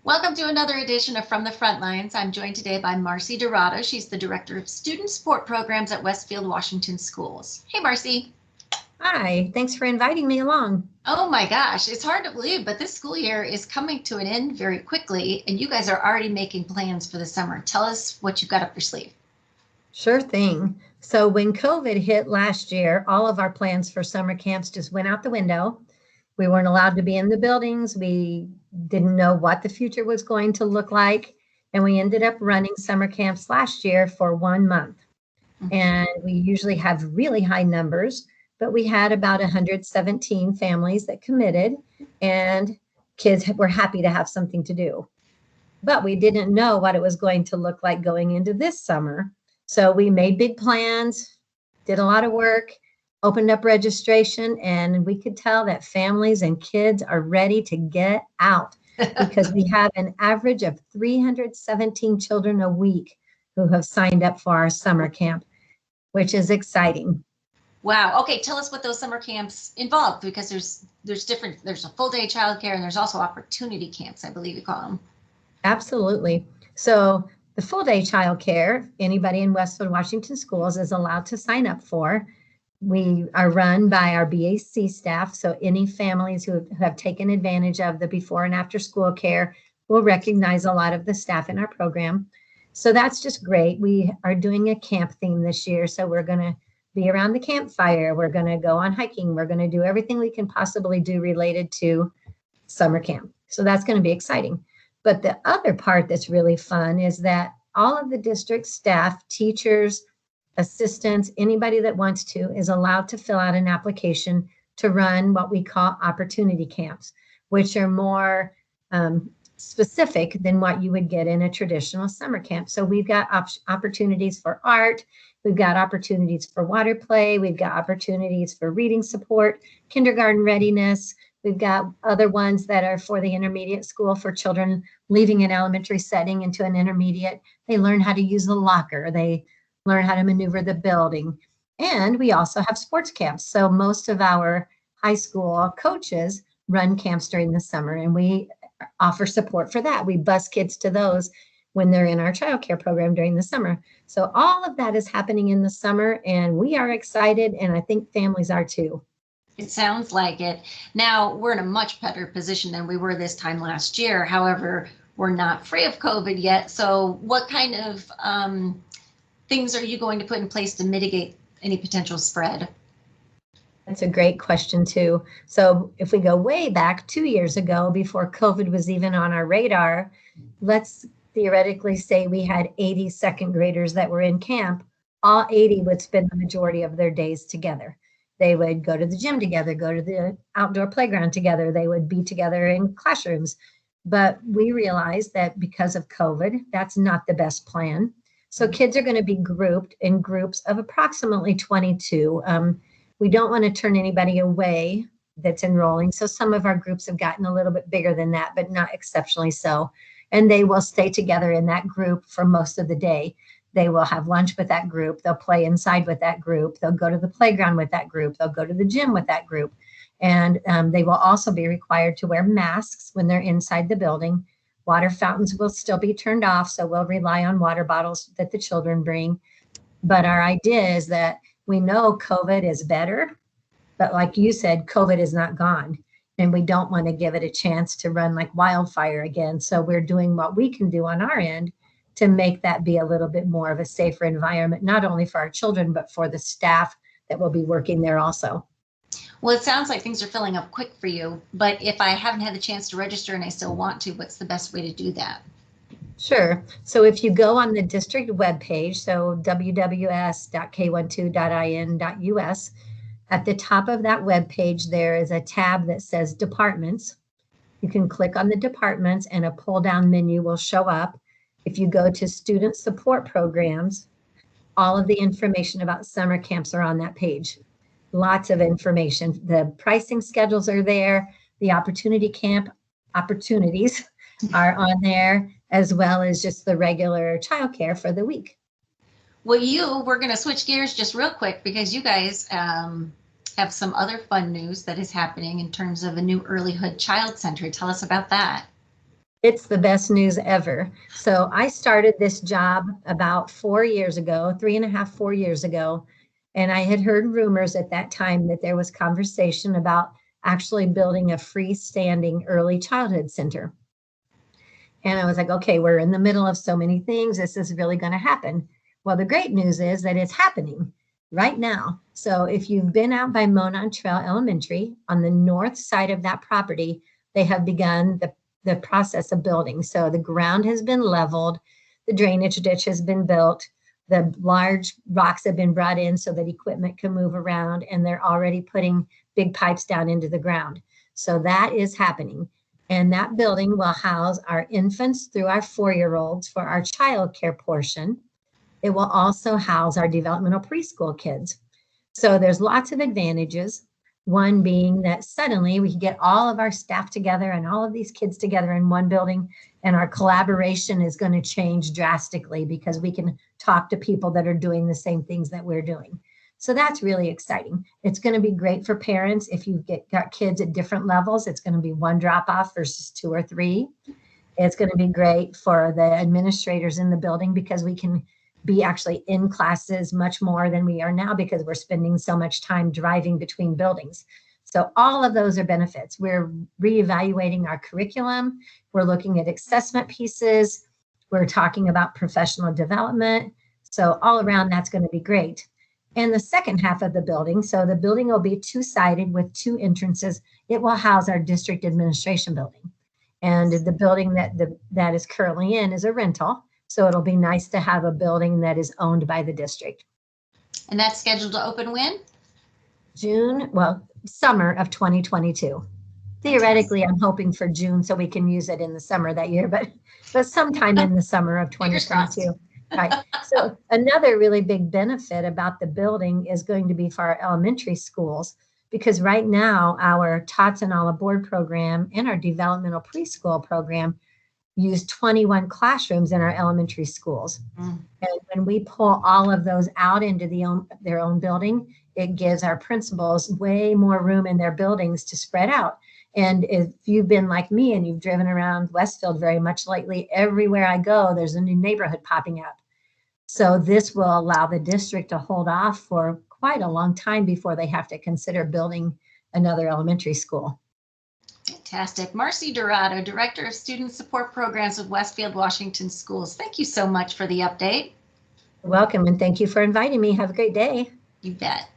Welcome to another edition of From the Frontlines. I'm joined today by Marcy Dorado. She's the Director of Student Support Programs at Westfield Washington Schools. Hey, Marcy. Hi, thanks for inviting me along. Oh my gosh, it's hard to believe, but this school year is coming to an end very quickly, and you guys are already making plans for the summer. Tell us what you've got up your sleeve. Sure thing. So, when COVID hit last year, all of our plans for summer camps just went out the window. We weren't allowed to be in the buildings. We didn't know what the future was going to look like. And we ended up running summer camps last year for 1 month. And we usually have really high numbers, but we had about 117 families that committed, and kids were happy to have something to do. But we didn't know what it was going to look like going into this summer. So we made big plans, did a lot of work, opened up registration, and we could tell that families and kids are ready to get out because we have an average of 317 children a week who have signed up for our summer camp, which is exciting. Wow. Okay, tell us what those summer camps involve, because there's a full day childcare and there's also opportunity camps, I believe you call them. Absolutely. So the full day childcare, anybody in Westfield Washington Schools is allowed to sign up for. We are run by our BAC staff. So any families who have taken advantage of the before and after school care will recognize a lot of the staff in our program. So that's just great. We are doing a camp theme this year. So we're going to be around the campfire. We're going to go on hiking. We're going to do everything we can possibly do related to summer camp. So that's going to be exciting. But the other part that's really fun is that all of the district staff, teachers, assistants, anybody that wants to is allowed to fill out an application to run what we call opportunity camps, which are more specific than what you would get in a traditional summer camp. So we've got opportunities for art, we've got opportunities for water play, we've got opportunities for reading support, kindergarten readiness. We've got other ones that are for the intermediate school for children leaving an elementary setting into an intermediate. They learn how to use the locker. They learn how to maneuver the building. And we also have sports camps. So most of our high school coaches run camps during the summer, and we offer support for that. We bus kids to those when they're in our childcare program during the summer. So all of that is happening in the summer, and we are excited, and I think families are too. It sounds like it. Now, we're in a much better position than we were this time last year. However, we're not free of COVID yet. So what kind of things are you going to put in place to mitigate any potential spread? That's a great question too. So if we go way back 2 years ago, before COVID was even on our radar, let's theoretically say we had 80 second graders that were in camp. All 80 would spend the majority of their days together. They would go to the gym together, go to the outdoor playground together. They would be together in classrooms. But we realized that because of COVID, that's not the best plan. So kids are going to be grouped in groups of approximately 22. We don't want to turn anybody away that's enrolling. So some of our groups have gotten a little bit bigger than that, but not exceptionally so. And they will stay together in that group for most of the day. They will have lunch with that group. They'll play inside with that group. They'll go to the playground with that group. They'll go to the gym with that group. And they will also be required to wear masks when they're inside the building. Water fountains will still be turned off, so we'll rely on water bottles that the children bring. But our idea is that we know COVID is better, but like you said, COVID is not gone. And we don't want to give it a chance to run like wildfire again. So we're doing what we can do on our end to make that be a little bit more of a safer environment, not only for our children, but for the staff that will be working there also. Well, it sounds like things are filling up quick for you, but if I haven't had the chance to register and I still want to, what's the best way to do that? Sure. So if you go on the district webpage, so wws.k12.in.us, at the top of that webpage, there is a tab that says departments. You can click on the departments and a pull down menu will show up. If you go to student support programs, all of the information about summer camps are on that page. Lots of information. The pricing schedules are there. The opportunity camp opportunities are on there, as well as just the regular childcare for the week. Well, we're going to switch gears just real quick because you guys have some other fun news that is happening in terms of a new earlyhood child center. Tell us about that. It's the best news ever. So I started this job about 4 years ago, 3.5, 4 years ago. And I had heard rumors at that time that there was conversation about actually building a freestanding early childhood center. And I was like, okay, we're in the middle of so many things. This is really going to happen. Well, the great news is that it's happening right now. So if you've been out by Monon Trail Elementary on the north side of that property, they have begun the process of building. So the ground has been leveled, the drainage ditch has been built, the large rocks have been brought in so that equipment can move around, and they're already putting big pipes down into the ground. So that is happening. And that building will house our infants through our 4-year-olds for our childcare portion. It will also house our developmental preschool kids. So there's lots of advantages. One being that suddenly we can get all of our staff together and all of these kids together in one building, and our collaboration is going to change drastically because we can talk to people that are doing the same things that we're doing. So that's really exciting. It's going to be great for parents if you've got kids at different levels. It's going to be one drop off versus 2 or 3. It's going to be great for the administrators in the building because we can be actually in classes much more than we are now because we're spending so much time driving between buildings. So all of those are benefits. We're reevaluating our curriculum. We're looking at assessment pieces. We're talking about professional development. So all around, that's going to be great. And the second half of the building, so the building will be two-sided with 2 entrances. It will house our district administration building. And the building that is currently in is a rental. So it'll be nice to have a building that is owned by the district. And that's scheduled to open when? Summer of 2022. Theoretically, I'm hoping for June so we can use it in the summer that year, but sometime in the summer of 2022. Right. So another really big benefit about the building is going to be for our elementary schools, because right now our Tots and All Aboard program and our developmental preschool program use 21 classrooms in our elementary schools. And when we pull all of those out into their own building, it gives our principals way more room in their buildings to spread out. And if you've been like me and you've driven around Westfield very much lately, everywhere I go, there's a new neighborhood popping up. So this will allow the district to hold off for quite a long time before they have to consider building another elementary school. Fantastic. Marcy Dorado, Director of Student Support Programs with Westfield Washington Schools. Thank you so much for the update. You're welcome, and thank you for inviting me. Have a great day. You bet.